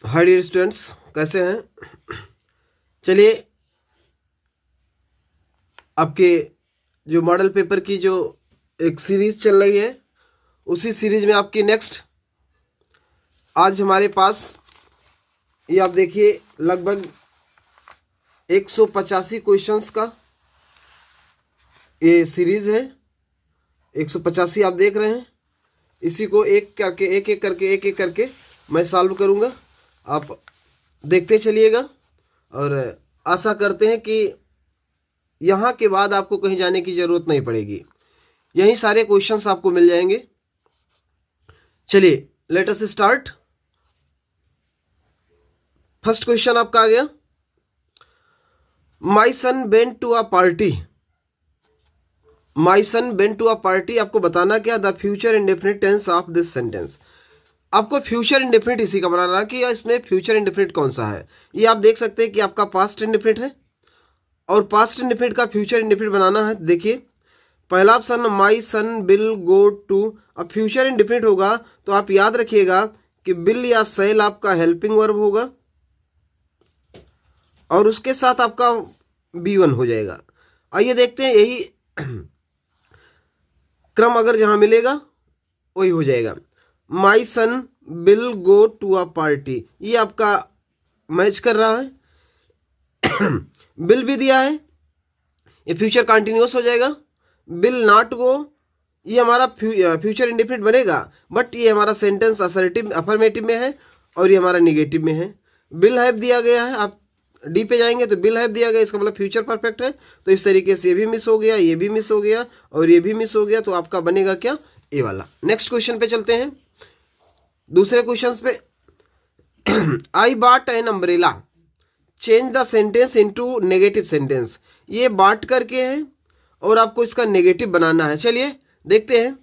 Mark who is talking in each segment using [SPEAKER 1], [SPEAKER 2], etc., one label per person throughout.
[SPEAKER 1] Hi dear students, कैसे हैं। चलिए, आपके जो मॉडल पेपर की जो एक सीरीज चल रही है, उसी सीरीज में आपकी नेक्स्ट आज हमारे पास ये आप देखिए लगभग 185 क्वेश्चंस का ये सीरीज है। 185 आप देख रहे हैं। इसी को एक एक करके मैं सॉल्व करूंगा। आप देखते चलिएगा और आशा करते हैं कि यहाँ के बाद आपको कहीं जाने की ज़रूरत नहीं पड़ेगी। यही सारे क्वेश्चंस आपको मिल जाएंगे। चलिए, let us start. First question आपका आ गया, my son went to a party. My son went to a party, आपको बताना क्या, the future indefinite tense of this sentence. आपको फ्यूचर इंडेफिनिट इसी का बनाना कि इसमें फ्यूचर इंडेफिनिट कौन सा है। ये आप देख सकते हैं कि आपका पास्ट इंडेफिनिट है और पास्ट इंडेफिनिट का फ्यूचर इंडेफिनिट बनाना है। देखिए, पहला option my son will go to. अब फ्यूचर इंडेफिनिट होगा तो आप याद रखिएगा कि विल या सेल आपका हेल्पिंग वर्ब होगा और उसके साथ आपका B1 हो जाएगा। आइए देखते हैं, यही क्रम अगर जहां मिलेगा वही हो जाएगा। My son will go to a party, ये आपका मैच कर रहा है। विल भी दिया है, ये फ्यूचर कंटिन्यूअस हो जाएगा। विल नॉट गो, ये हमारा फ्यूचर इंडेफिनिट बनेगा, बट ये हमारा सेंटेंस असर्टिव अफर्मेटिव में है और ये हमारा निगेटिव में है। विल हैव दिया गया है, आप डी पे जाएंगे तो विल हैव दिया गया, इसका मतलब फ्यूचर परफेक्ट है। तो इस तरीके से ये भी मिस हो गया, ये भी मिस हो गया और ये भी मिस हो गया, तो आपका बनेगा क्या, ए वाला। नेक्स्ट क्वेश्चन पे चलते हैं, दूसरे क्वेश्चन पे। I bought an umbrella, change the sentence into negative sentence. ये बांट करके है और आपको इसका नेगेटिव बनाना है। चलिए देखते हैं।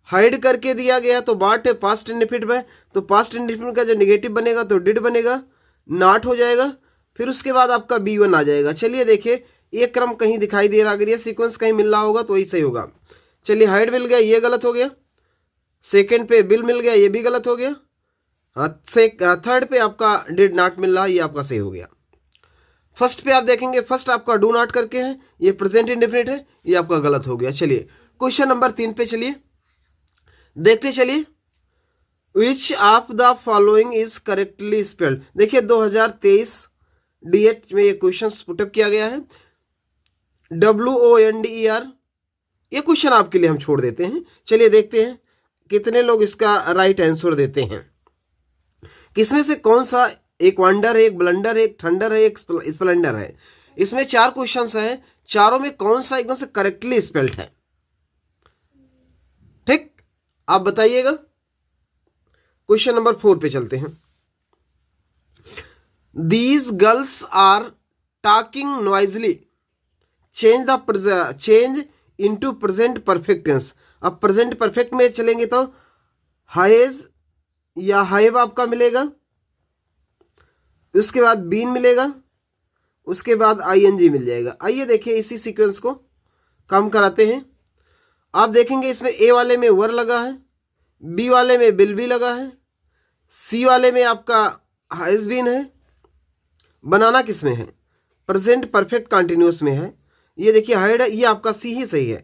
[SPEAKER 1] हाइड करके दिया गया तो बाट है पास्ट इंडेफिनिट में, तो पास्ट इंडेफिनिट का जो नेगेटिव बनेगा तो डिड बनेगा, नॉट हो जाएगा, फिर उसके बाद आपका B1 आ जाएगा। चलिए देखिए, ये क्रम कहीं दिखाई दे रहा, अगर ये सीक्वेंस कहीं मिल रहा होगा तो वही सही होगा। चलिए, हाइड मिल गया, ये गलत हो गया। सेकेंड पे बिल मिल गया, ये भी गलत हो गया। थर्ड पे आपका डिड नॉट मिल रहा, ये आपका सही हो गया। फर्स्ट पे आप देखेंगे, फर्स्ट आपका डू नॉट करके है, ये प्रेजेंट इंडेफिनिट है, ये आपका गलत हो गया। चलिए क्वेश्चन नंबर 3 पे चलिए, देखते चलिए। Which of the following is correctly spelled. देखिए 2023 D8 में ये क्वेश्चन पुटअप किया गया है, WONDER। ये क्वेश्चन आपके लिए हम छोड़ देते हैं। चलिए देखते हैं कितने लोग इसका राइट आंसर देते हैं। किसमें से कौन सा, एक वंडर है, एक ब्लंडर है, एक थंडर है, एक स्प्लेंडर है। इसमें 4 क्वेश्चंस हैं, चारों में कौन सा एकदम से करेक्टली स्पेल्ड है, ठीक, आप बताइएगा। क्वेश्चन नंबर 4 पे चलते हैं। These girls are talking noisily, change into present perfect tense. अब प्रेजेंट परफेक्ट में चलेंगे तो हैज या हैव आपका मिलेगा, उसके बाद बीन मिलेगा, उसके बाद ING मिल जाएगा। आइए देखिए, इसी सीक्वेंस को काम कराते हैं। आप देखेंगे इसमें A वाले में वर लगा है, B वाले में बिल भी लगा है, C वाले में आपका हैज बीन है। बनाना किस में है, प्रेजेंट परफेक्ट कंटिन्यूअस में है। ये देखिए हाइड है, ये आपका C ही सही है।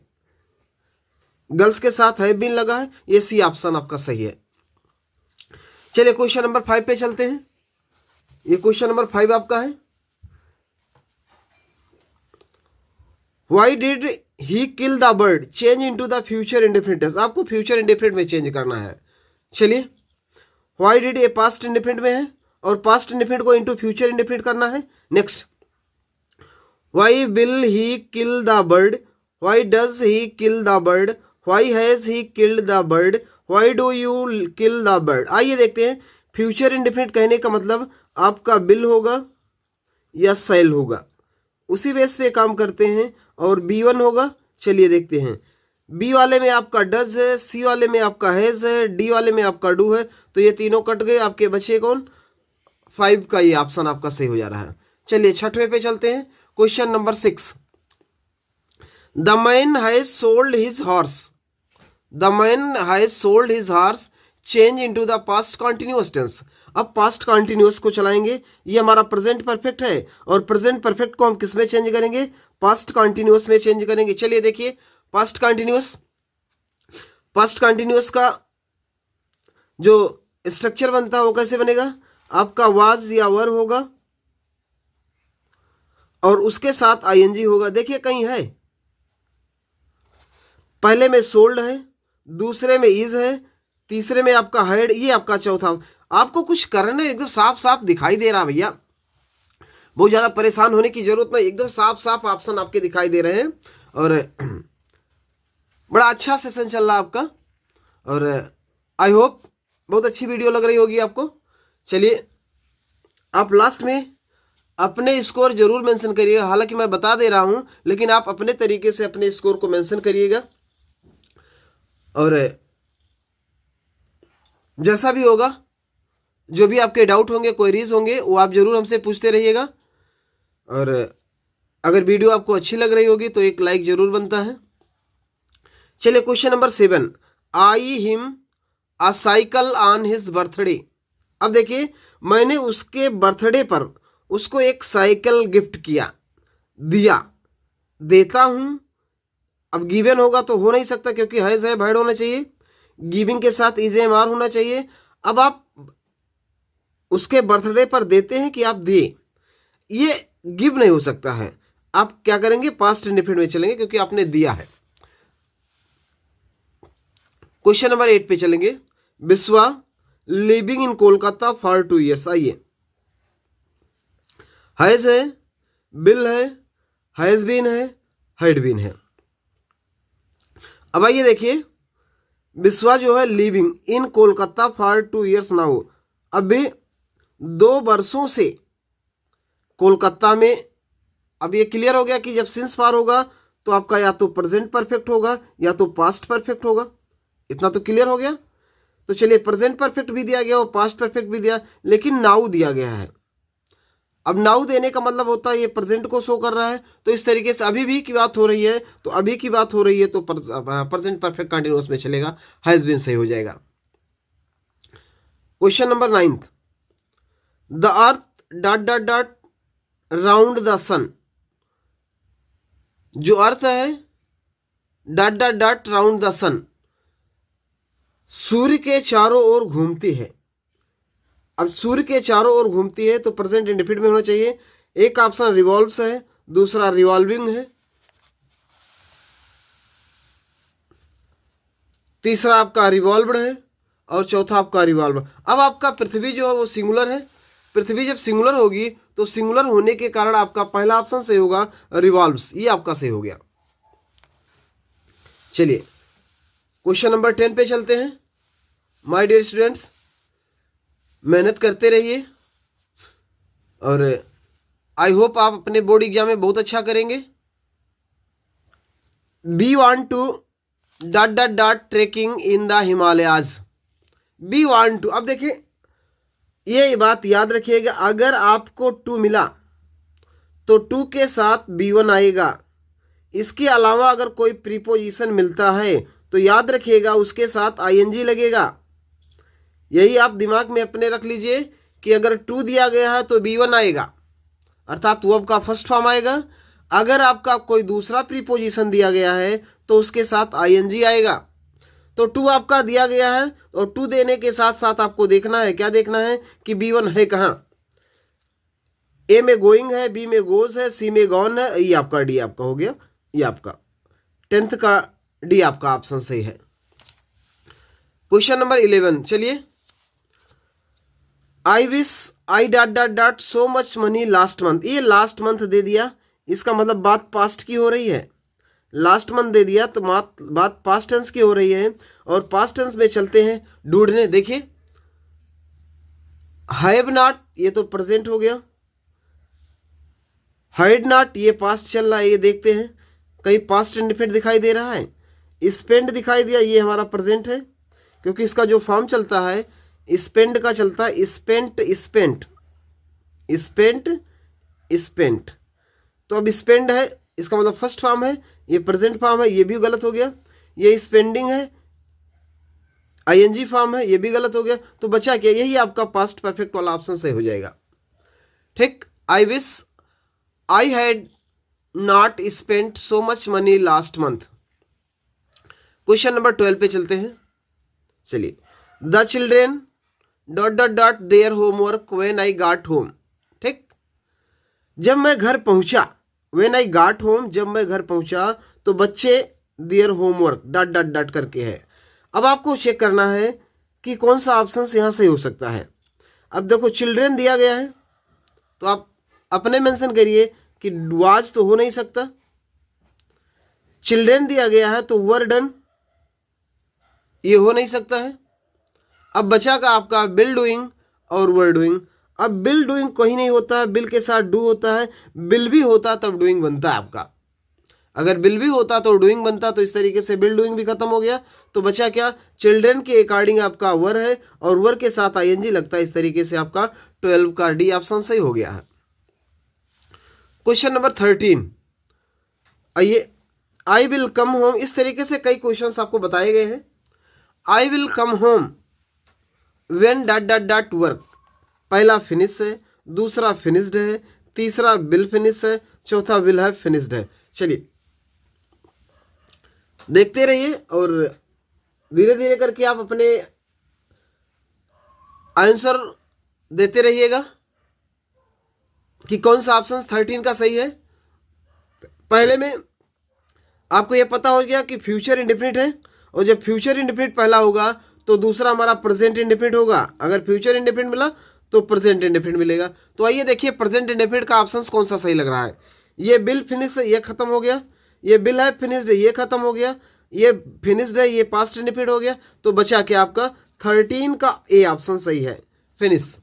[SPEAKER 1] गर्ल्स के साथ हैव बीन लगा है, ये C ऑप्शन आपका सही है। चलिए क्वेश्चन नंबर 5 पे चलते हैं। ये क्वेश्चन नंबर 5 आपका है, why did he kill the bird, change into the future indefinite tense. आपको फ्यूचर इंडेफिनिट में चेंज करना है। चलिए, व्हाई डिड ये पास्ट इंडेफिनिट में है और पास्ट इंडेफिनिट को इनटू फ्यूचर इंडेफिनिट करना है। Next, why will he kill the bird, why does he kill the bird, why has he killed the bird, why do you kill the bird. आइए देखते हैं, future indefinite कहने का मतलब आपका बिल होगा या सेल होगा, उसी बेस पे काम करते हैं, और B1 होगा। चलिए देखते हैं, B वाले में आपका डज है, C वाले में आपका हैज है, D वाले में आपका डू है, तो ये तीनों कट गए, आपके बचे कौन, 5 का ये ऑप्शन आपका सही हो जा रहा है। चलिए छठवें पे चलते हैं, question number 6। The man has sold his horse, the man has sold his horse change into the past continuous tense. अब पास्ट कॉन्टिन्यूअस को चलाएंगे, ये हमारा प्रेजेंट परफेक्ट है और प्रेजेंट परफेक्ट को हम किस में चेंज करेंगे, पास्ट कॉन्टिन्यूअस में चेंज करेंगे। चलिए देखिए पास्ट कॉन्टिन्यूअस का जो स्ट्रक्चर बनता है वो कैसे बनेगा, आपका वाज या वर होगा और उसके साथ आईएनजी होगा। देखिए कहीं है, पहले में सोल्ड है, दूसरे में इज है, तीसरे में आपका हैड, ये आपका चौथा। आपको कुछ करना एकदम साफ साफ दिखाई दे रहा भैया, बहुत ज्यादा परेशान होने की जरूरत नहीं, एकदम साफ साफ ऑप्शन आपके दिखाई दे रहे हैं और बड़ा अच्छा सेशन चल रहा है आपका और आई होप बहुत अच्छी वीडियो लग रही होगी आपको। चलिए आप लास्ट में अपने स्कोर जरूर मेंशन करिएगा, हालांकि मैं बता दे रहा हूं लेकिन आप अपने तरीके से अपने स्कोर को मेंशन करिएगा और जैसा भी होगा, जो भी आपके डाउट होंगे, क्वेरीज होंगे, वो आप जरूर हमसे पूछते रहिएगा और अगर वीडियो आपको अच्छी लग रही होगी तो एक लाइक जरूर बनता है। चलिए question number 7, I him a cycle on his birthday. अब देखिए मैंने उसके बर्थडे पर उसको एक साइकिल गिफ्ट किया, दिया, देता हूं। अब गिवन होगा तो हो नहीं सकता क्योंकि हैज है वर्ड होना चाहिए, गिविंग के साथ इज एम आर होना चाहिए। अब आप उसके बर्थडे पर देते हैं कि आप दिए, ये गिव नहीं हो सकता है। आप क्या करेंगे, पास्ट इंडेफिनिट में चलेंगे क्योंकि आपने दिया है। क्वेश्चन नंबर 8 पे चलेंगे। Biswa living in Kolkata for 2 years। आइए, हैज है, बिल है, हैज बीन है, हैड बीन है। अब आइए देखिए, बिस्वा जो है living in Kolkata for 2 years now, अभी 2 वर्षों से कोलकाता में। अब ये क्लियर हो गया कि जब सिंस पार होगा तो आपका या तो प्रेजेंट परफेक्ट होगा या तो पास्ट परफेक्ट होगा, इतना तो क्लियर हो गया। तो चलिए प्रेजेंट परफेक्ट भी दिया गया और पास्ट परफेक्ट भी दिया, लेकिन नाउ दिया गया है। अब नाउ देने का मतलब होता है ये प्रेजेंट को शो कर रहा है, तो इस तरीके से अभी भी की बात हो रही है तो अभी की बात हो रही है तो प्रेजेंट परफेक्ट कंटिन्यूअस में चलेगा, हैज बीन सही हो जाएगा। Question number 9, the earth dot dot dot round the sun. जो अर्थ है dot dot dot round the sun, सूर्य के चारों ओर घूमती है। अब सूर्य के चारों ओर घूमती है तो प्रेजेंट इंडेफिनिट में होना चाहिए। एक ऑप्शन रिवॉल्व्स है, दूसरा रिवॉल्विंग है, तीसरा आपका रिवॉल्व्ड है और चौथा आपका रिवॉल्व। अब आपका पृथ्वी जो है वो सिंगुलर है, पृथ्वी जब सिंगुलर होगी तो सिंगुलर होने के कारण आपका पहला ऑप्शन सही होगा, रिवॉल्व्स, ये आपका सही हो गया। चलिए क्वेश्चन नंबर 10 पे चलते हैं। माय डियर स्टूडेंट्स, मेहनत करते रहिए और आई होप आप अपने बोर्ड एग्जाम में बहुत अच्छा करेंगे। We want to dot dot dot trekking in the Himalayas. We want to, अब देखिए ये बात याद रखिएगा, अगर आपको टू मिला तो टू के साथ B1 आएगा। इसके अलावा अगर कोई प्रीपोजिशन मिलता है तो याद रखिएगा उसके साथ ING लगेगा। यही आप दिमाग में अपने रख लीजिए कि अगर टू दिया गया है तो B1 आएगा, अर्थात वर्ब का फर्स्ट फॉर्म आएगा। अगर आपका कोई दूसरा प्रीपोजिशन दिया गया है तो उसके साथ ING आएगा। तो टू आपका दिया गया है और टू देने के साथ साथ आपको देखना है, क्या देखना है कि B1 है कहाँ। ए में गोइंग है, बी में गोज है, सी में गॉन है, ये आपका डी आपका हो गया, ये आपका 10th का डी आपका ऑप्शन सही है। क्वेश्चन नंबर 11, चलिए। I wish I dot dot dot so much money last month. ये लास्ट मंथ दे दिया, इसका मतलब बात पास्ट की हो रही है। लास्ट मंथ दे दिया तो बात पास्ट टेंस की हो रही है और पास्ट टेंस में चलते हैं ढूंढने। देखिए हैव नॉट, ये तो प्रेजेंट हो गया। हैड नॉट, ये पास्ट चल रहा है, ये देखते हैं कहीं पास्ट इंडेफिनिट दिखाई दे रहा है। स्पेंड दिखाई दिया, ये हमारा प्रेजेंट है क्योंकि इसका जो फॉर्म चलता है स्पेंड का चलता है, स्पेंट स्पेंट स्पेंट स्पेंट। तो अब स्पेंड है, इसका मतलब फर्स्ट फॉर्म है, ये प्रेजेंट फॉर्म है, ये भी गलत हो गया। ये स्पेंडिंग है, आईएनजी फॉर्म है, ये भी गलत हो गया। तो बचा क्या, यही आपका पास्ट परफेक्ट वाला ऑप्शन सही हो जाएगा। ठीक, I wish I had not spent so much money last month. Question number 12 पे चलते हैं। चलिए, the children dot dot dot their homework when I got home. ठीक, जब मैं घर पहुंचा, व्हेन आई गॉट होम, जब मैं घर पहुंचा, तो बच्चे their homework dot dot dot करके है। अब आपको चेक करना है कि कौन सा ऑप्शन यहां सही हो सकता है। अब देखो, चिल्ड्रेन दिया गया है तो आप अपने मेंशन करिए कि वाज तो हो नहीं सकता। चिल्ड्रेन दिया गया है तो वर डन, ये हो नहीं सकता है। अब बचा का आपका बिल डूइंग और वर डूइंग। अब बिल डूइंग कहीं नहीं होता है, बिल के साथ डू होता है, बिल भी होता तब डूइंग बनता है आपका। अगर बिल भी होता तो डूइंग बनता, तो इस तरीके से बिल डूइंग भी खत्म हो गया। तो बचा क्या, चिल्ड्रेन के अकॉर्डिंग आपका वर है और वर के साथ आईएनजी लगता है। इस तरीके से आपका 12 का डी ऑप्शन सही हो गया है। क्वेश्चन नंबर 13, आइए, आई विल कम होम। इस तरीके से कई क्वेश्चंस आपको बताए गए हैं। I will come home when dot dot dot work. पहला फिनिश है, दूसरा फिनिश्ड है, तीसरा बिल फिनिश है, चौथा विल हैव फिनिश्ड है। चलिए देखते रहिए और धीरे धीरे करके आप अपने आंसर देते रहिएगा कि कौन सा ऑप्शन 13 का सही है। पहले में आपको यह पता हो गया कि फ्यूचर इंडेफिनिट है, और जब फ्यूचर इंडेफिनिट पहला होगा तो दूसरा हमारा प्रेजेंट इंडेफिनिट होगा। अगर फ्यूचर इंडेफिनिट मिला तो प्रेजेंट इंडेफिनिट मिलेगा। तो आइए देखिए प्रेजेंट इंडेफिनिट का ऑप्शन कौन सा सही लग रहा है। ये बिल फिनिश है, ये खत्म हो गया। ये बिल है फिनिश्ड है, ये खत्म हो गया। ये फिनिश्ड है, ये पास्ट इंडेफिनिट हो गया। तो बचा के आपका 13 का ए ऑप्शन सही है, फिनिश।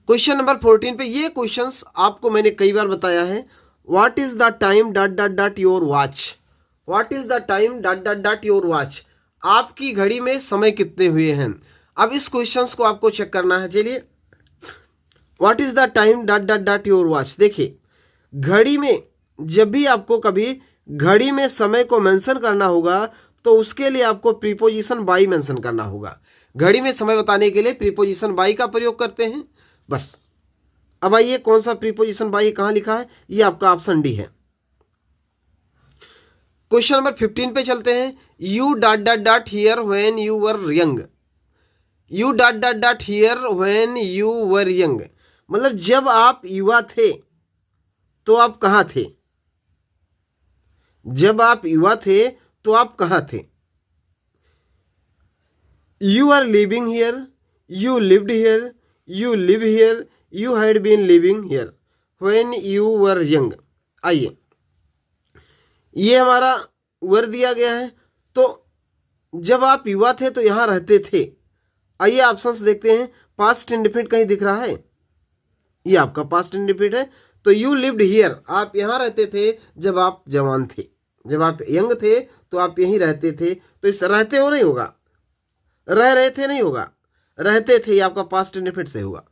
[SPEAKER 1] क्वेश्चन नंबर 14 पे, ये क्वेश्चंस आपको मैंने कई बार बताया है। What is the time dot dot dot your watch. What is the time dot dot dot your watch. आपकी घड़ी में समय कितने हुए हैं। अब इस क्वेश्चंस को आपको चेक करना है। चलिए, what is the time dot dot dot your watch. देखिए, घड़ी में जब भी आपको कभी घड़ी में समय को मेंशन करना होगा तो उसके लिए आपको प्रीपोजिशन बाई मेंशन करना होगा। घड़ी में समय बताने के लिए प्रीपोजिशन बाई का प्रयोग करते हैं, बस। अब आइए, कौन सा प्रीपोजिशन बाई कहां लिखा है, ये आपका ऑप्शन डी है। क्वेश्चन नंबर 15 पे चलते हैं। U dot dot dot here when you were young. U dot dot dot here when you were young, मतलब जब आप युवा थे तो आप कहां थे। जब आप युवा थे तो आप कहां थे। You are living here, you lived here, you live here, you had been living here when you were young. आइए, ये हमारा वर दिया गया है, तो जब आप युवा थे तो यहां रहते थे। आइए ऑप्शंस देखते हैं। पास्ट इंडेफिनिट कहीं दिख रहा है, ये आपका पास्ट इंडेफिनिट है। तो यू लिव्ड हियर, आप यहां रहते थे जब आप जवान थे। जब आप यंग थे तो आप यहीं रहते थे। तो इस रहते हो नहीं होगा, रह रहे थे नहीं होगा, रहते थे, ये आपका पास्ट इंडेफिनिट से होगा।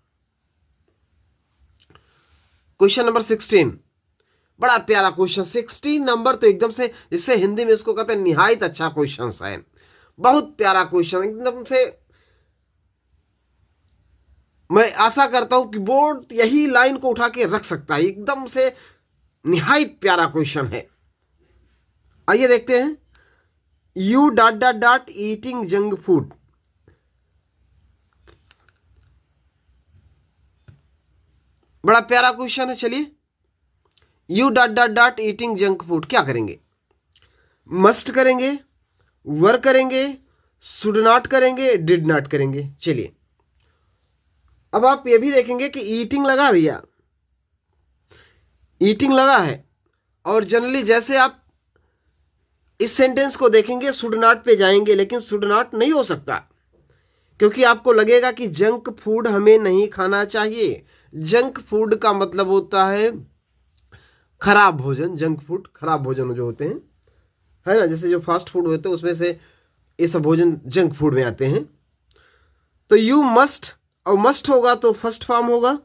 [SPEAKER 1] क्वेश्चन नंबर 16, बड़ा प्यारा क्वेश्चन। 16 नंबर तो एकदम से, जिससे हिंदी में इसको कहते हैं निहायत अच्छा क्वेश्चन है। बहुत प्यारा क्वेश्चन, एकदम से मैं आशा करता हूं कि बोर्ड यही लाइन को उठा के रख सकता है। एकदम से निहायत प्यारा क्वेश्चन है। आइए देखते हैं। U dot dot dot eating junk food. बड़ा प्यारा क्वेश्चन है। चलिए, U dot dot dot eating junk food, क्या करेंगे। मस्ट करेंगे, वर करेंगे, शुड नॉट करेंगे, डिड नॉट करेंगे। चलिए, अब आप ये भी देखेंगे कि ईटिंग लगा भैया, ईटिंग लगा है। और जनरली जैसे आप इस सेंटेंस को देखेंगे शुड नॉट पे जाएंगे, लेकिन शुड नॉट नहीं हो सकता, क्योंकि आपको लगेगा कि जंक फूड हमें नहीं खाना चाहिए। जंक फूड का मतलब होता है खराब भोजन। जंक फूड खराब भोजन जो होते हैं, है ना, जैसे जो फास्ट फूड होते हैं उसमें से ये सब भोजन जंक फूड में आते हैं। तो यू मस्ट, और मस्ट होगा तो फर्स्ट फॉर्म होगा,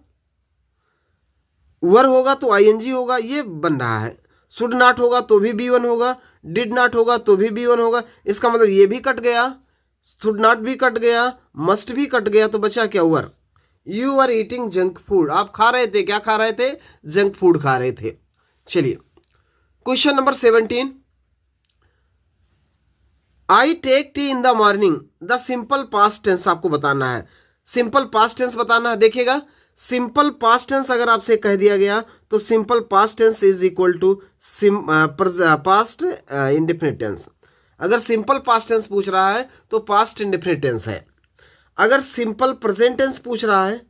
[SPEAKER 1] वर होगा तो आईएनजी होगा, ये बन रहा है। शुड नॉट होगा तो भी B1 होगा, डिड नॉट होगा तो भी बी वन होगा, इसका मतलब ये भी कट गया, शुड नॉट भी कट गया, मस्ट भी कट गया, तो बचा क्या were. You are eating junk food, आप खा रहे थे, क्या खा रहे थे, जंक फूड खा रहे थे। चलिए question number 17, I take tea in the morning, the simple past tense आपको बताना है, सिंपल पास्ट टेंस बताना है। देखिएगा सिंपल पास्ट टेंस अगर आपसे कह दिया गया तो simple past tense is equal to past indefinite tense. अगर सिंपल पास्ट टेंस पूछ रहा है तो पास्ट इंडेफिनिट टेंस है। अगर सिंपल प्रेजेंट टेंस पूछ रहा है,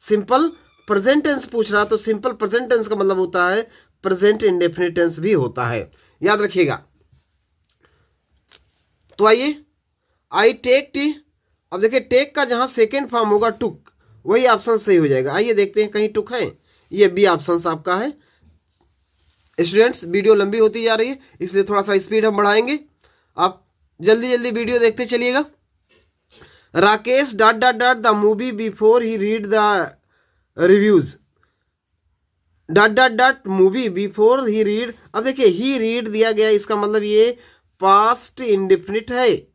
[SPEAKER 1] सिंपल प्रेजेंट टेंस पूछ रहा है तो सिंपल प्रेजेंट टेंस का मतलब होता है प्रेजेंट इंडेफिनिट टेंस भी होता है, याद रखिएगा। तो आइए, आई टेक टी, अब देखिए टेक का जहां सेकेंड फॉर्म होगा टुक, वही ऑप्शन सही हो जाएगा। आइए देखते हैं कहीं टुक है, ये बी ऑप्शन आपका है। स्टूडेंट्स वीडियो लंबी होती जा रही है इसलिए थोड़ा सा स्पीड हम बढ़ाएंगे, आप जल्दी जल्दी वीडियो देखते चलिएगा। Rakesh dot dot dot the movie before he read the reviews, dot dot dot movie before he read, अब देखिए ही रीड दिया गया, इसका मतलब ये पास्ट इंडेफिनिट है,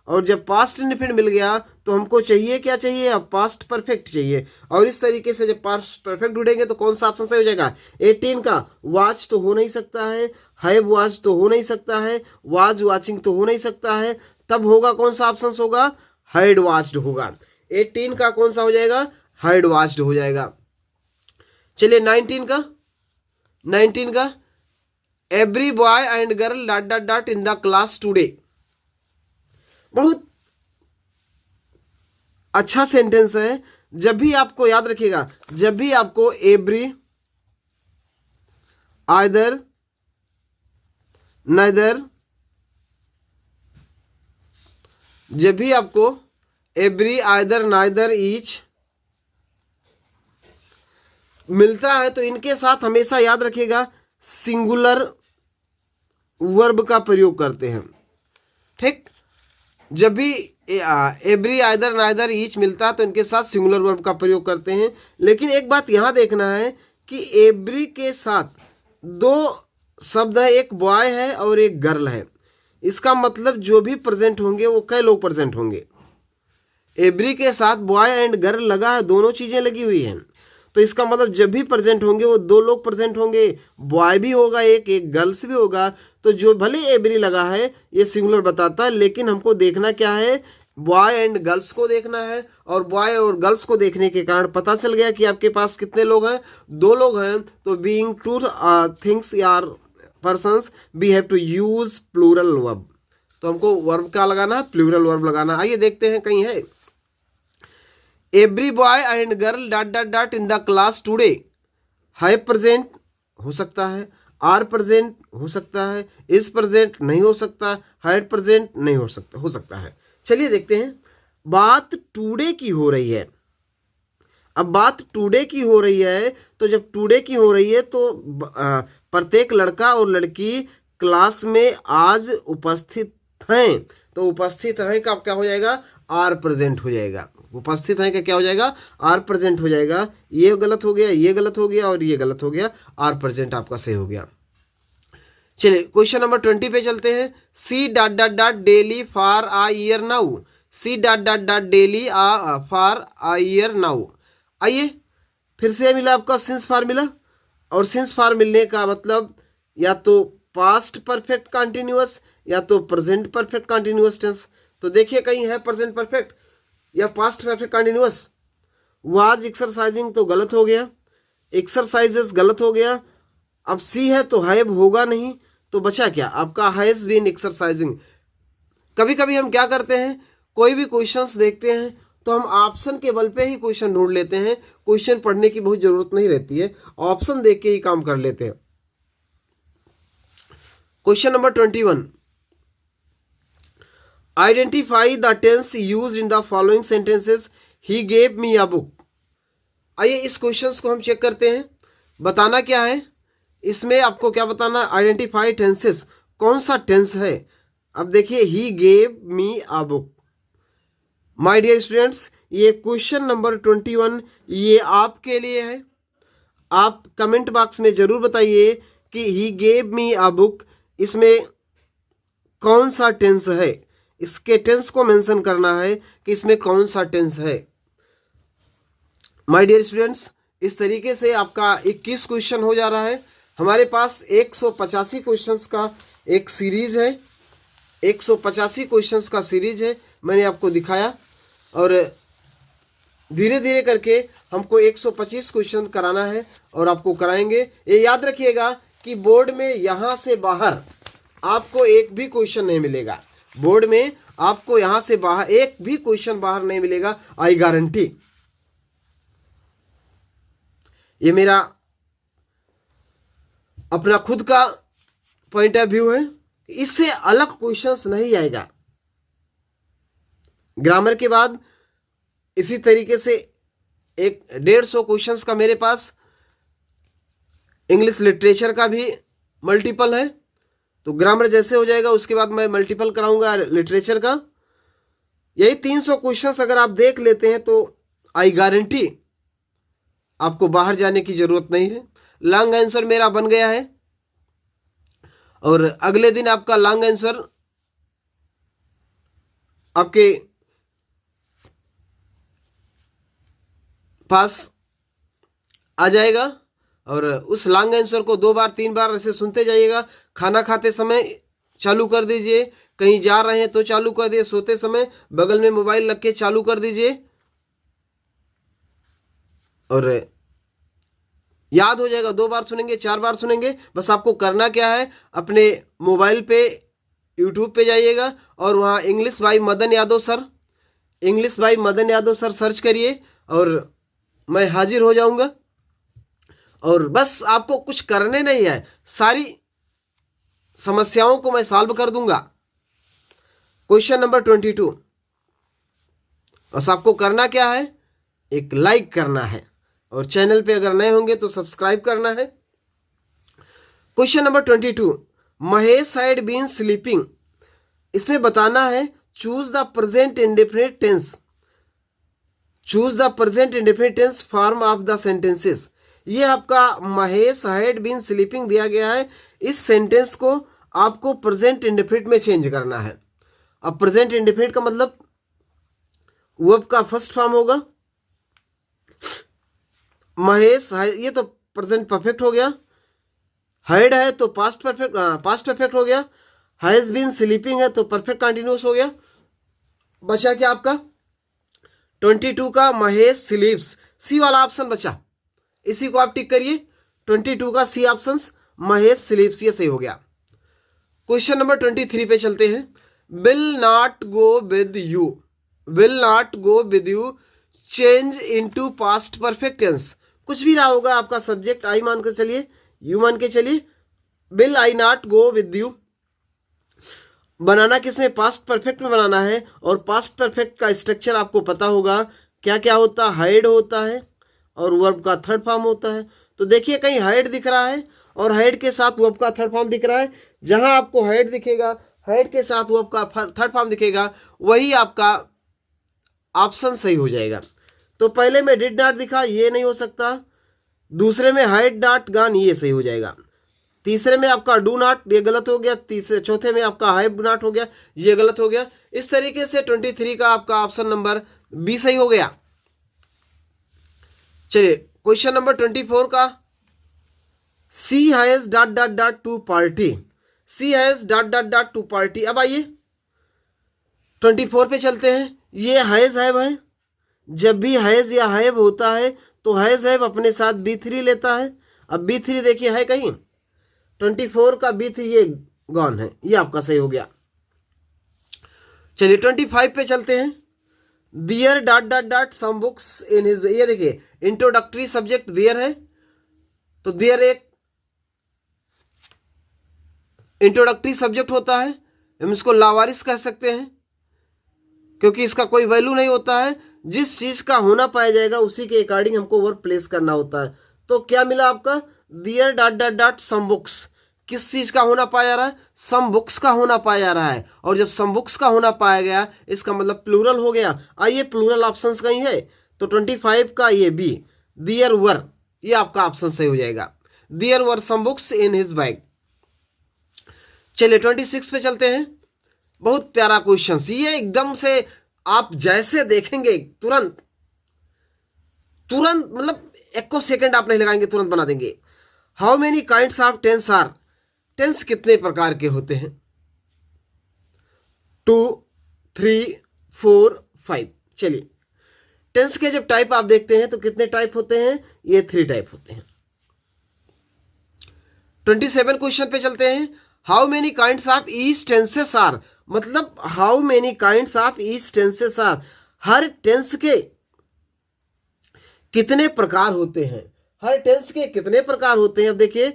[SPEAKER 1] और जब पास्ट इंडेफिनिट मिल गया तो हमको चाहिए क्या चाहिए, अब पास्ट परफेक्ट चाहिए। और इस तरीके से जब पास्ट परफेक्ट ढूंढेंगे तो कौन सा ऑप्शन सही हो जाएगा, 18 का वॉच तो हो नहीं सकता है, हैव वॉच तो हो नहीं सकता है, वाज वाचिंग तो हो नहीं सकता है, तब होगा कौन सा ऑप्शन होगा, हैड वॉच्ड होगा। 18 का कौन सा हो जाएगा, हैड वॉच्ड हो जाएगा। चलिए 19 का, 19 का every boy and girl dot dot dot in the class today, बहुत अच्छा सेंटेंस है। जब भी आपको याद रखिएगा, जब भी आपको एवरी आइदर नाइदर, जब भी आपको एवरी आइदर नाइदर ईच मिलता है तो इनके साथ हमेशा याद रखिएगा सिंगुलर वर्ब का प्रयोग करते हैं, ठीक। जब भी एवरी आइदर नाइदर ईच मिलता है तो इनके साथ सिंगुलर वर्ब का प्रयोग करते हैं। लेकिन एक बात यहां देखना है कि एवरी के साथ दो शब्द है, एक बॉय है और एक गर्ल है, इसका मतलब जो भी प्रेजेंट होंगे वो कई लोग प्रेजेंट होंगे। एवरी के साथ बॉय एंड गर्ल लगा है, दोनों चीजें लगी हुई हैं, तो इसका मतलब जब भी प्रेजेंट होंगे वो दो लोग प्रेजेंट होंगे, बॉय भी होगा एक गर्ल्स भी होगा। तो जो भले एवरी लगा है ये सिंगुलर बताता है, लेकिन हमको देखना क्या है, बॉय एंड गर्ल्स को देखना है। और बॉय और गर्ल्स को देखने के कारण पता चल गया कि आपके पास कितने लोग हैं, दो लोग हैं। तो बीइंग टू थिंग्स यार persons we have to use plural verb, तो हमको वर्ब क्या लगाना है, प्लूरल वर्ब लगाना। आइए देखते हैं कहीं है, every boy and girl dot dot dot in the class today, है प्रेजेंट हो सकता है, आर प्रेजेंट हो सकता है, इज प्रेजेंट नहीं हो सकता, हैड प्रेजेंट नहीं हो सकता है। चलिए देखते हैं, बात टुडे की हो रही है। अब बात टुडे की हो रही है तो जब टुडे की हो रही है तो प्रत्येक लड़का और लड़की क्लास में आज उपस्थित हैं, तो उपस्थित है का क्या हो जाएगा, आर प्रेजेंट हो जाएगा। उपस्थित है का क्या हो जाएगा, आर प्रेजेंट हो जाएगा। ये गलत हो गया, ये गलत हो गया और ये गलत हो गया, आर प्रेजेंट आपका सही हो गया। चलिए क्वेश्चन नंबर 20 पे चलते हैं। She dot dot dot daily for a year now, she dot dot dot daily for a year now. आइए फिर से मिला आपका सिंस फॉर मिला, और सिंस फॉर मिलने का मतलब या तो पास्ट परफेक्ट कंटिन्यूअस या तो प्रेजेंट परफेक्ट कंटिन्यूअस टेंस। तो देखिए कहीं है प्रेजेंट परफेक्ट या past perfect continuous. Was exercising तो गलत हो गया, एक्सरसाइजेस गलत हो गया। अब सी है तो हैव होगा नहीं, तो बचा क्या आपका, हैज बीन एक्सरसाइजिंग। कभी कभी हम क्या करते हैं, कोई भी क्वेश्चंस देखते हैं तो हम ऑप्शन के बल पे ही क्वेश्चन ढूंढ लेते हैं, क्वेश्चन पढ़ने की बहुत जरूरत नहीं रहती है, ऑप्शन देख के ही काम कर लेते हैं। Question number 21, identify the tense used in the following sentences, he gave me a book. आइए इस क्वेश्चंस को हम चेक करते हैं। बताना क्या है इसमें, आपको क्या बताना, आइडेंटिफाई टेंसेस, कौन सा टेंस है। अब देखिए he gave me a book. My dear students, ये क्वेश्चन नंबर 21 ये आपके लिए है। आप कमेंट बॉक्स में जरूर बताइए कि ही गेव मी अ बुक, इसमें कौन सा टेंस है, इसके टेंस को मेंशन करना है कि इसमें कौन सा टेंस है। माय डियर स्टूडेंट्स, इस तरीके से आपका 21 क्वेश्चन हो जा रहा है। हमारे पास 185 क्वेश्चंस का एक सीरीज है, 185 क्वेश्चंस का सीरीज है, मैंने आपको दिखाया। और धीरे धीरे करके हमको 125 क्वेश्चन कराना है और आपको कराएंगे। ये याद रखिएगा कि बोर्ड में यहाँ से बाहर आपको एक भी क्वेश्चन नहीं मिलेगा, बोर्ड में आपको यहाँ से बाहर एक भी क्वेश्चन बाहर नहीं मिलेगा, आई गारंटी। ये मेरा अपना खुद का पॉइंट ऑफ व्यू है, इससे अलग क्वेश्चंस नहीं आएगा। ग्रामर के बाद इसी तरीके से 150 क्वेश्चंस का मेरे पास इंग्लिश लिटरेचर का भी मल्टीपल है। तो ग्रामर जैसे हो जाएगा उसके बाद मैं मल्टीपल कराऊंगा लिटरेचर का। यही 300 क्वेश्चंस अगर आप देख लेते हैं तो आई गारंटी आपको बाहर जाने की जरूरत नहीं है। लॉन्ग आंसर मेरा बन गया है और अगले दिन आपका लॉन्ग आंसर आपके पास आ जाएगा और उस लॉन्ग आंसर को 2 बार 3 बार ऐसे सुनते जाइएगा। खाना खाते समय चालू कर दीजिए, कहीं जा रहे हैं तो चालू कर दिए, सोते समय बगल में मोबाइल रख के चालू कर दीजिए और याद हो जाएगा। 2 बार सुनेंगे 4 बार सुनेंगे, बस आपको करना क्या है, अपने मोबाइल पे यूट्यूब पे जाइएगा और वहाँ English by Madan Yadav sir, English by Madan Yadav sir search करिए और मैं हाजिर हो जाऊंगा। और बस आपको कुछ करने नहीं है, सारी समस्याओं को मैं सॉल्व कर दूंगा। क्वेश्चन नंबर 22, बस आपको करना क्या है, एक लाइक करना है और चैनल पे अगर नए होंगे तो सब्सक्राइब करना है। Question number 22, Mahesh had been sleeping, इसमें बताना है choose the present indefinite tense, choose the present indefinite tense form of the sentences. ये आपका महेश हैड बीन स्लीपिंग दिया गया है, इस सेंटेंस को आपको प्रेजेंट इंडेफिनिट में चेंज करना है। अब प्रेजेंट इंडेफिनिट का मतलब वर्ब का फर्स्ट फॉर्म होगा। महेश, ये तो प्रेजेंट परफेक्ट हो गया, हैड है तो पास्ट परफेक्ट हो गया, हैज बीन स्लीपिंग है तो परफेक्ट कंटिन्यूअस हो गया। बचा क्या आपका 22 का महेश स्लीप्स, सी वाला ऑप्शन बचा, इसी को आप टिक करिए। 22 का सी ऑप्शन महेश स्लीप्स, ये सही हो गया। क्वेश्चन नंबर 23 पे चलते हैं। Will not go with you, will not go with you change into past perfect tense. कुछ भी रहा होगा आपका सब्जेक्ट, आई मान के चलिए, यू मान के चलिए। Will I not go with you बनाना किसमें, पास्ट परफेक्ट में बनाना है। और पास्ट परफेक्ट का स्ट्रक्चर आपको पता होगा, क्या क्या होता है, हाइड होता है और वर्ब का थर्ड फॉर्म होता है। तो देखिए कहीं हाइड दिख रहा है और हाइड के साथ वर्ब का थर्ड फॉर्म दिख रहा है, जहां आपको हाइड दिखेगा, हाइड के साथ वर्ब का थर्ड फॉर्म दिखेगा, वही आपका ऑप्शन सही हो जाएगा। तो पहले में डिड नॉट दिखा, ये नहीं हो सकता। दूसरे में हाइड नॉट गॉन, ये सही हो जाएगा। तीसरे में आपका डू नॉट, ये गलत हो गया। चौथे में आपका हैव नॉट हो गया, ये गलत हो गया। इस तरीके से 23 का आपका ऑप्शन नंबर बी सही हो गया। चलिए क्वेश्चन नंबर 24 का, she has dot dot dot to party, she has dot dot dot to party. अब आइए 24 पे चलते हैं। ये हैज हैव है, जब भी हैज या हैव होता है तो हैज हैव अपने साथ B3 लेता है। अब B3 देखिए है कहीं, 24 का B3 ये गॉन है, ये आपका सही हो गया। चलिए 25 पे चलते हैं। There dot dot dot some books in his, ये देखिए इंट्रोडक्टरी सब्जेक्ट दियर है, तो दियर एक इंट्रोडक्टरी सब्जेक्ट होता है, हम इसको लावारिस कह सकते हैं क्योंकि इसका कोई वैल्यू नहीं होता है। जिस चीज का होना पाया जाएगा उसी के अकॉर्डिंग हमको वर्ब प्लेस करना होता है। तो क्या मिला आपका, there dot dot dot some books, किस चीज का होना पाया जा रहा है, सम बुक्स का होना पाया जा रहा है। और जब सम बुक्स का होना पाया गया इसका मतलब प्लूरल हो गया। आइए प्लूरल ऑप्शंस कहीं है तो 25 का ये बी, दियर वर, ये आपका ऑप्शन सही हो जाएगा। There were some books in his bag. चलिए 26 पे चलते हैं। बहुत प्यारा क्वेश्चन, ये एकदम से आप जैसे देखेंगे तुरंत तुरंत, मतलब एको सेकंड आप नहीं लगाएंगे, तुरंत बना देंगे। How many kinds of tense are, tense कितने प्रकार के होते हैं? 2, 3, 4, 5। चलिए टेंस के जब टाइप आप देखते हैं तो कितने टाइप होते हैं? ये 3 टाइप होते हैं। 27 क्वेश्चन पे चलते हैं। How many kinds of each tenses are, मतलब how many kinds of each tenses are, हर टेंस के कितने प्रकार होते हैं? हर टेंस के कितने प्रकार होते हैं? अब देखिए,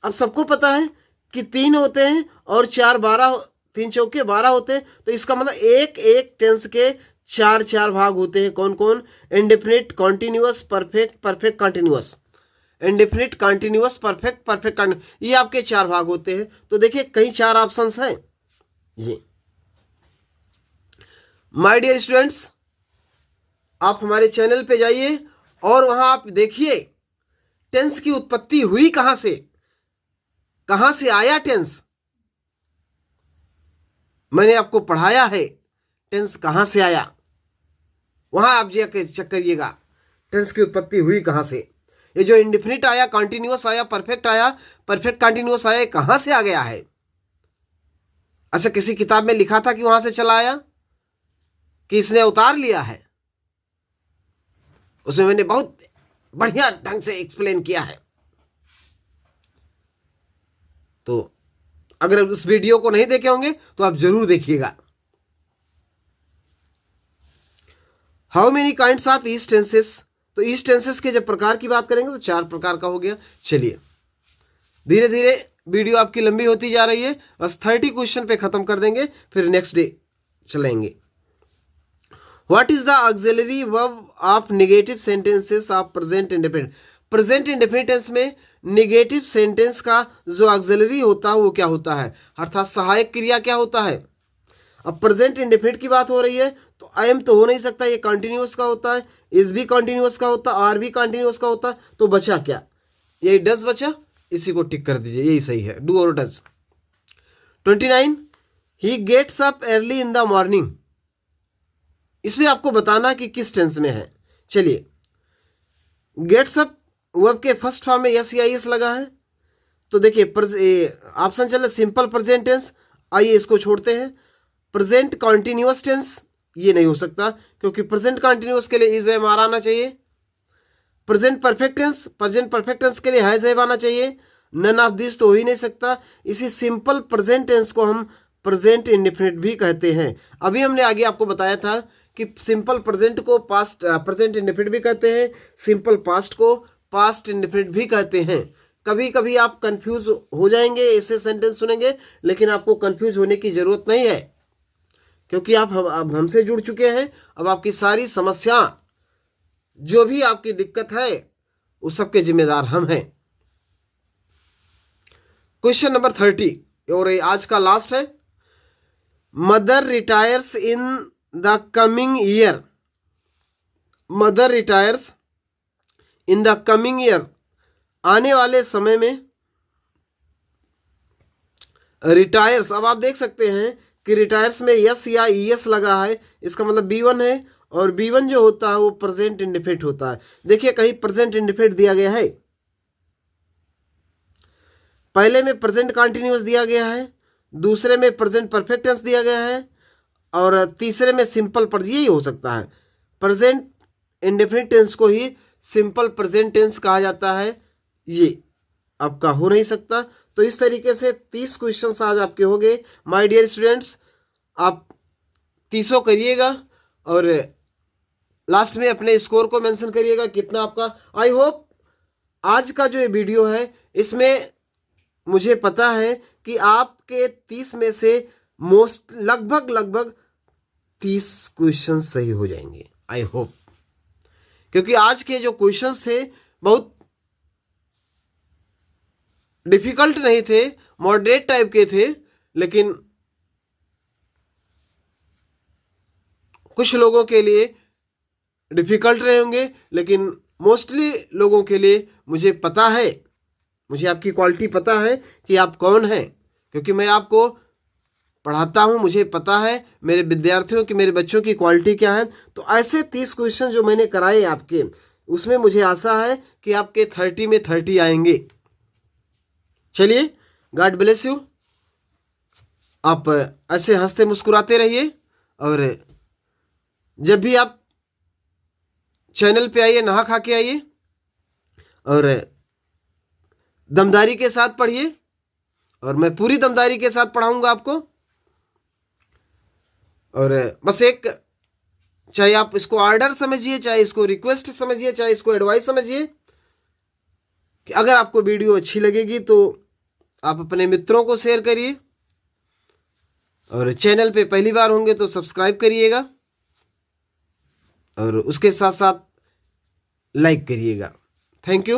[SPEAKER 1] अब सबको पता है कि 3 होते हैं और 4 12, 3 चौके 12 होते हैं, तो इसका मतलब एक एक टेंस के 4 भाग होते हैं। कौन कौन? Indefinite, continuous, perfect, perfect continuous, indefinite, continuous, perfect, perfect continuous, ये आपके 4 भाग होते हैं। तो देखिए कई 4 ऑप्शंस हैं ये। माय डियर स्टूडेंट्स, आप हमारे चैनल पे जाइए और वहां आप देखिए टेंस की उत्पत्ति हुई कहां से आया टेंस। मैंने आपको पढ़ाया है टेंस कहां से आया, वहां आप जाकर चेक करिएगा टेंस की उत्पत्ति हुई कहां से। ये जो इंडेफिनिट आया, कॉन्टिन्यूअस आया, परफेक्ट आया, परफेक्ट कॉन्टिन्यूअस आया, कहां से आ गया है? अच्छा, किसी किताब में लिखा था कि वहां से चला आया, कि इसने उतार लिया है? उसमें मैंने बहुत बढ़िया ढंग से एक्सप्लेन किया है। तो अगर उस वीडियो को नहीं देखे होंगे तो आप जरूर देखिएगा। How many kinds of each tenses, तो ईच टेंसेस के जब प्रकार की बात करेंगे तो 4 प्रकार का हो गया। चलिए धीरे धीरे वीडियो आपकी लंबी होती जा रही है, बस 30 क्वेश्चन पे खत्म कर देंगे, फिर नेक्स्ट डे चलेंगे। What is the auxiliary verb of negative sentences of present indefinite, present indefinite tense में नेगेटिव सेंटेंस का जो ऑक्सिलरी होता है वो क्या होता है, अर्थात सहायक क्रिया क्या होता है? अब प्रेजेंट इंडेफिनिट की बात हो रही है तो आई एम तो हो नहीं सकता, ये कॉन्टिन्यूअस का होता है, इज भी कॉन्टिन्यूअस का होता है, आर भी कॉन्टिन्यूअस का होता है, तो बचा क्या? यही डज बचा, इसी को टिक कर दीजिए, यही सही है, डू और does. 29, he gets up early in the morning, इसमें आपको बताना कि किस टेंस में है। चलिए गेट्स अप वर्ब के फर्स्ट फॉर्म में यस या यस लगा है, तो देखिए ऑप्शन चले सिंपल प्रेजेंट टेंस, आइए इसको छोड़ते हैं। प्रेजेंट कॉन्टिन्यूअस टेंस, ये नहीं हो सकता क्योंकि प्रेजेंट कॉन्टिन्यूअस के लिए इज एम आर आना चाहिए। Present perfect tense, present perfect tense के लिए हैज हैव आना चाहिए, नन ऑफ दिस तो हो ही नहीं सकता। इसी सिंपल प्रेजेंट टेंस को हम प्रेजेंट इंडेफिनिट भी कहते हैं। अभी हमने आगे आपको बताया था कि सिंपल प्रेजेंट को पास्ट प्रेजेंट इंडेफिनिट भी कहते हैं, सिंपल पास्ट को पास्ट इंडेफिनिट भी कहते हैं। कभी कभी आप कंफ्यूज हो जाएंगे, ऐसे सेंटेंस सुनेंगे, लेकिन आपको कंफ्यूज होने की जरूरत नहीं है क्योंकि आप अब हमसे जुड़ चुके हैं। अब आपकी सारी समस्या, जो भी आपकी दिक्कत है, उस सबके जिम्मेदार हम हैं। क्वेश्चन नंबर 30 और ये आज का लास्ट है। Mother retires in the coming year, mother retires in the coming year, आने वाले समय में रिटायर्स। अब आप देख सकते हैं कि रिटायर्स में यस या ईएस लगा है, इसका मतलब B1 है, और B1 जो होता है वो प्रेजेंट इंडेफिनिट होता है। देखिए कहीं प्रेजेंट इंडेफिनिट दिया गया है, पहले में प्रेजेंट कॉन्टिन्यूअस दिया गया है, दूसरे में प्रेजेंट परफेक्ट टेंस दिया गया है, और तीसरे में सिंपल यही हो सकता है। प्रेजेंट इंडेफिनिट टेंस को ही सिंपल प्रेजेंट टेंस कहा जाता है, ये आपका हो नहीं सकता। तो इस तरीके से 30 क्वेश्चंस आज आपके हो गए। माय डियर स्टूडेंट्स, आप 30 करिएगा और लास्ट में अपने स्कोर को मेंशन करिएगा कितना आपका। आई होप आज का जो ये वीडियो है इसमें मुझे पता है कि आपके 30 में से लगभग 30 क्वेश्चन सही हो जाएंगे, आई होप, क्योंकि आज के जो क्वेश्चंस थे बहुत डिफिकल्ट नहीं थे, मॉडरेट टाइप के थे, लेकिन कुछ लोगों के लिए डिफिकल्ट रहे होंगे, लेकिन मोस्टली लोगों के लिए मुझे पता है, मुझे आपकी क्वालिटी पता है कि आप कौन हैं, क्योंकि मैं आपको पढ़ाता हूँ, मुझे पता है मेरे विद्यार्थियों की, मेरे बच्चों की क्वालिटी क्या है। तो ऐसे 30 क्वेश्चन जो मैंने कराए आपके, उसमें मुझे आशा है कि आपके 30 में 30 आएंगे। चलिए, गॉड ब्लेस यू। आप ऐसे हंसते मुस्कुराते रहिए, और जब भी आप चैनल पे आइए नहा खा के आइए, और दमदारी के साथ पढ़िए, और मैं पूरी दमदारी के साथ पढ़ाऊंगा आपको। और बस एक, चाहे आप इसको ऑर्डर समझिए, चाहे इसको रिक्वेस्ट समझिए, चाहे इसको एडवाइस समझिए, कि अगर आपको वीडियो अच्छी लगेगी तो आप अपने मित्रों को शेयर करिए, और चैनल पे पहली बार होंगे तो सब्सक्राइब करिएगा, और उसके साथ साथ लाइक करिएगा। Thank you.